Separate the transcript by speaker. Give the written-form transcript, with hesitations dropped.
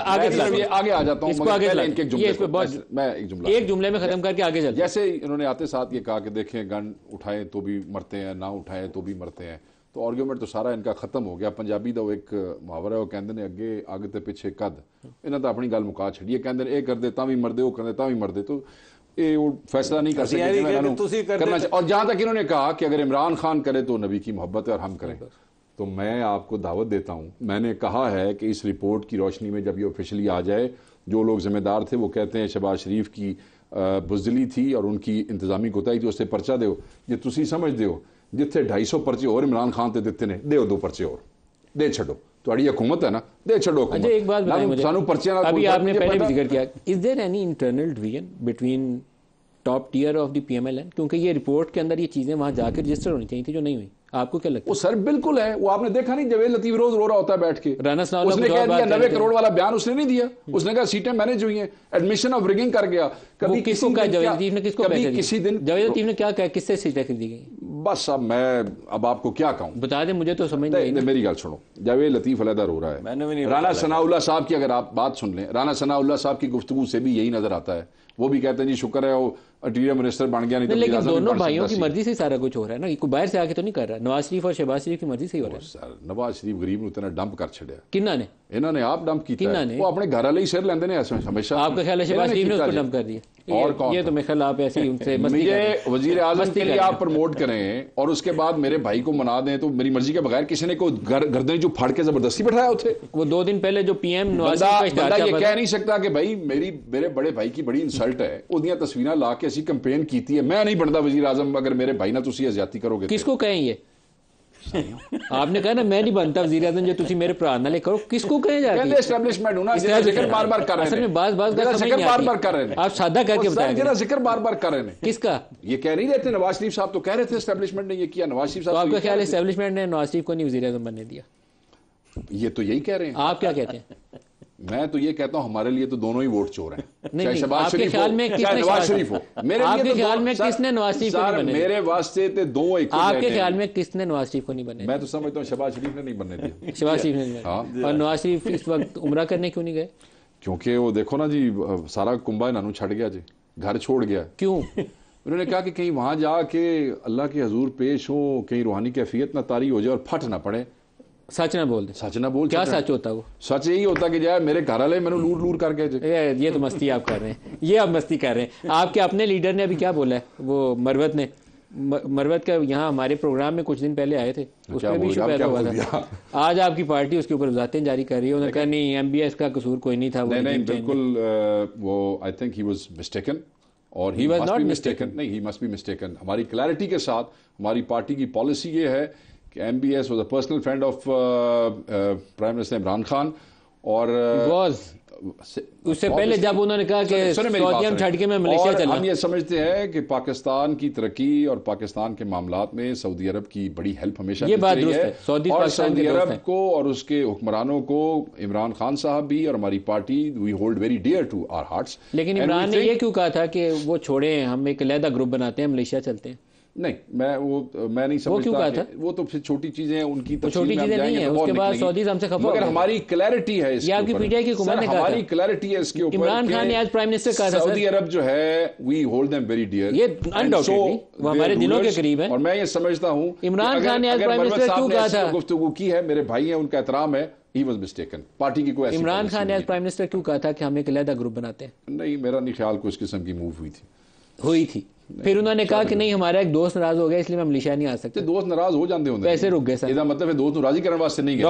Speaker 1: آگے آ جاتا ہوں،
Speaker 2: ایک جملے میں ختم کر کے آگے چلتے ہیں۔
Speaker 1: جیسے انہوں نے آتے ساتھ یہ کہا کہ دیکھیں گن اٹھائیں تو بھی مرتے ہیں، نہ اٹھائیں تو بھی مرتے ہیں، تو آرگیومنٹ تو سارا ان کا ختم ہو گیا۔ پنجابی دا وہ ایک محاورہ ہے، وہ کہندے نے اگے اگ تے پیچھے کد، انہاں تو اپنی گل مکا چھڑی ہے، کہندے نے اے کردے تاں بھی مردے، وہ کردے تاں بھی مردے، تو یہ فیصلہ نہیں کر سکتے کرنا چاہیے۔ اور جہاں تک انہوں نے کہا کہ اگر عمران خان کرے تو نبی کی محبت ہے اور ہم کریں، تو میں آپ کو دعوت دیتا ہوں، میں نے کہا ہے کہ اس رپورٹ کی روشنی میں جب یہ آفیشلی آ جائے، جو لوگ ذمہ دار تھے وہ کہتے ہیں شہباز شریف کی بزدلی تھی اور ان کی انتظامی کوتاہی تھی، اس سے پرچہ دیو، یہ تسی سمجھ دیو جتھے 250 پرچے اور عمران خان تے دیتے نے، دیو 2 پرچے اور دے چھڑو، تہاڈی حکومت ہے نا، دے چھڑو حکومت۔
Speaker 2: ایک بات بتائیں مجھے،
Speaker 1: سانو پرچیاں
Speaker 2: ابھی آپ نے پہلے بھی ذکر کیا، is there any internal division between top tier of the P M L N? کیونکہ یہ رپورٹ کے اندر یہ چیزیں وہاں جا کے رجسٹر ہونی چاہیے تھی جو نہیں ہوئی، آپ کو کیا لگتا ہے؟
Speaker 1: وہ سر بالکل ہے، وہ آپ نے دیکھا نہیں جوید لطیف روز رو رہا ہوتا ہے بیٹھ کے،
Speaker 2: رانا ثناء اللہ
Speaker 1: اس نے کہہ دیا 90 کروڑ والا بیان اس نے نہیں دیا، اس نے کہا سیٹیں مینج ہوئی ہیں، ایڈمیشن آف ریگنگ کر گیا۔ کبھی
Speaker 2: کس کو کہا جوید لطیف نے، کس کو
Speaker 1: کسی دن
Speaker 2: جوید لطیف نے کیا کہا، کس سے سیٹیں خریدی گئی؟
Speaker 1: بس اب آپ کو کیا کہوں،
Speaker 2: بتا دیں مجھے تو سمجھ نہیں۔
Speaker 1: میری گل سنو، جوید لطیف علیحدہ رو رہا ہے، رانا ثناء اللہ صاحب کی اگر آپ بات سن لیں، رانا ثناء اللہ صاحب کی گفتگو سے بھی یہی نظر آتا ہے، وہ بھی کہتے ہیں جی شکر ہے وہ انٹیریئر منسٹر بن گیا، نہیں تو
Speaker 2: لیکن دونوں بھائیوں کی مرضی سے سارا کچھ ہو رہا ہے نا، کوئی باہر سے آ کے تو نہیں کر رہا، نواز شریف اور شہباز شریف کی مرضی سے ہی ہو رہا ہے۔
Speaker 1: سر نواز شریف غریب نو اتنا ڈمپ کر چھڑیا،
Speaker 2: کنہاں نے؟
Speaker 1: انہوں نے آپ ڈمپ کیتا ہے، وہ اپنے گھر والے ہی سر لیندے نے ہمیشہ۔
Speaker 2: آپ کا خیال ہے شہباز شریف نے اس کو ڈمپ کر دیا؟
Speaker 1: اور کون؟
Speaker 2: یہ تو میرے خیال آپ ایسے ہی ان سے
Speaker 1: مجھے وزیر اعظم کے لیے آپ پروموٹ کریں اور اس کے بعد میرے بھائی کو منا دیں تو میری مرضی کے بغیر کسی نے کوئی گردن جو پھاڑ کے زبردستی بٹھایا ہوتے؟
Speaker 2: وہ 2 دن پہلے جو پی ایم نواز شریف کا
Speaker 1: بندہ یہ کہہ نہیں سکتا کہ بھائی میرے بڑے بھائی کی بڑی انسلٹ ہے، اودیاں تصویراں لا کے اسی کمپین کیتی ہے، میں نہیں بنتا وزیر اعظم اگر میرے بھائی نہ تسی زیادتی کرو گے۔
Speaker 2: کس کو کہیں یہ؟ آپ نے کہا نا میں نہیں بنتا وزیر اعظم جو تسی میرے پرا نہ لے کرو، کس کو کہیں جا کے؟
Speaker 1: اسٹیبلشمنٹ ہونا ذکر بار بار کر رہے ہیں،
Speaker 2: اصل میں بعض
Speaker 1: بار کر رہے ہیں،
Speaker 2: آپ سادہ کر کے بتائیں
Speaker 1: جرا ذکر بار بار کر رہے ہیں۔
Speaker 2: کس کا؟
Speaker 1: یہ کہہ نہیں رہے تھے نواز شریف صاحب تو کہہ رہے تھے اسٹیبلشمنٹ نے یہ کیا، نواز شریف صاحب
Speaker 2: آپ کا خیال ہے اسٹیبلشمنٹ نے نواز شریف کو نہیں وزیر اعظم بننے دیا؟
Speaker 1: یہ تو یہی کہہ رہے ہیں۔
Speaker 2: آپ کیا کہتے ہیں؟
Speaker 1: میں تو یہ کہتا ہوں ہمارے لیے تو دونوں ہی ووٹ چور ہیں،
Speaker 2: چاہے شہباز شریف ہو چاہے
Speaker 1: نواز شریف ہو۔
Speaker 2: آپ کے خیال میں کس نے نواز شریف کو نہیں بننے دیا؟
Speaker 1: میرے واسطے تے دو ایک،
Speaker 2: آپ کے خیال میں کس نے نواز شریف کو نہیں بننے دیا؟
Speaker 1: میں تو سمجھتا ہوں شہباز شریف نے نہیں بننے دیا،
Speaker 2: شہباز شریف نے نہیں۔ اور نواز شریف اس وقت عمرہ کرنے کیوں نہیں گئے؟
Speaker 1: کیونکہ وہ دیکھو نا جی سارا کنبا انہوں چھڑ گیا جی، گھر چھوڑ گیا۔
Speaker 2: کیوں؟
Speaker 1: انہوں نے کہا کہ کہیں وہاں جا کے اللہ کے حضور پیش ہو، کہیں روحانی کیفیت نہ طاری ہو جائے اور پھٹ نہ پڑے،
Speaker 2: سچ نہ بول دیں۔
Speaker 1: سچ نہ بول،
Speaker 2: کیا سچ ہوتا وہ؟
Speaker 1: سچ یہی ہوتا کہ جائے میرے گھر والے میں نے لور لور کر کے
Speaker 2: یہ تو مستی آپ کر رہے ہیں، یہ آپ مستی کر رہے ہیں۔ آپ کے اپنے لیڈر نے ابھی کیا بولا ہے، وہ مروت نے، مروت کا یہاں ہمارے پروگرام میں کچھ دن پہلے آئے تھے، اس میں بھی ایشو پیدا ہوا تھا۔ آج آپ کی پارٹی اس کے اوپر وضاحتیں جاری کر رہی ہے، انہوں نے کہا نہیں ایم بی ایس کا قصور کوئی نہیں تھا۔
Speaker 1: نہیں بالکل، وہ I think he was mistaken, اور ہی واز ناٹ مسٹیکن، نہیں ہی مسٹ بی مسٹیکن۔ ہماری کلیئرٹی کے ساتھ ہماری پارٹی کی پالیسی یہ ہے کہ M B S was a personal friend of prime minister Imran Khan, اور
Speaker 2: اس سے پہلے جب انہوں نے کہا کہ سعودیہ میں چھڑ کے میں ملیشیا چلا،
Speaker 1: ہم یہ سمجھتے ہیں کہ پاکستان کی ترقی اور پاکستان کے معاملات میں سعودی عرب کی بڑی ہیلپ ہمیشہ ملتی رہی ہے، اور سعودی عرب کو اور اس کے حکمرانوں کو عمران خان صاحب بھی اور ہماری party we hold very dear to our hearts.
Speaker 2: لیکن عمران نے یہ کیوں کہا تھا کہ وہ چھوڑیں، ہم ایک علیحدہ گروپ بناتے ہیں، ملیشیا چلتے ہیں؟
Speaker 1: نہیں میں نہیں سمجھتا، وہ تو پھر چھوٹی چیزیں ان کی
Speaker 2: چھوٹی چیزیں نہیں ہیں، اس کے بعد سعودیز ہم سے خفا،
Speaker 1: مگر ہماری کلیئرٹی ہے اس کے اوپر، یہ
Speaker 2: آپ کی پی ٹی آئی کی حکومت نے کہا تھا،
Speaker 1: ہماری کلیئرٹی ہے اس کے اوپر،
Speaker 2: عمران خان نے ایز پرائم منسٹر کہا تھا
Speaker 1: سعودی عرب جو ہے we hold them very dear,
Speaker 2: یہ انڈاؤٹیڈلی وہ ہمارے دلوں کے قریب ہے،
Speaker 1: اور میں یہ سمجھتا ہوں
Speaker 2: عمران خان نے ایز پرائم منسٹر کیوں کہا تھا،
Speaker 1: گفتگو کی ہے، میرے بھائی ہیں، ان کا احترام ہے، ہی واز مسٹیکن، پارٹی کی کوئی ایسی
Speaker 2: عمران خان نے ایز پرائم منسٹر کیوں کہا تھا کہ ہم ایک علیحدہ گروپ بناتے ہیں؟
Speaker 1: نہیں میرا نہیں خیال کوئی اس قسم کی موو ہوئی تھی۔
Speaker 2: پھر انہوں نے کہا کہ نہیں ہمارا ایک دوست ناراض ہو گیا اس لیے میں ملیشیا نہیں آ سکتے،
Speaker 1: دوست ناراض ہو جاندے ہوندے،
Speaker 2: پیسے رک گئے سر،
Speaker 1: یہ مطلب ہے دوست نو راضی کرنے واسطے نہیں گئے۔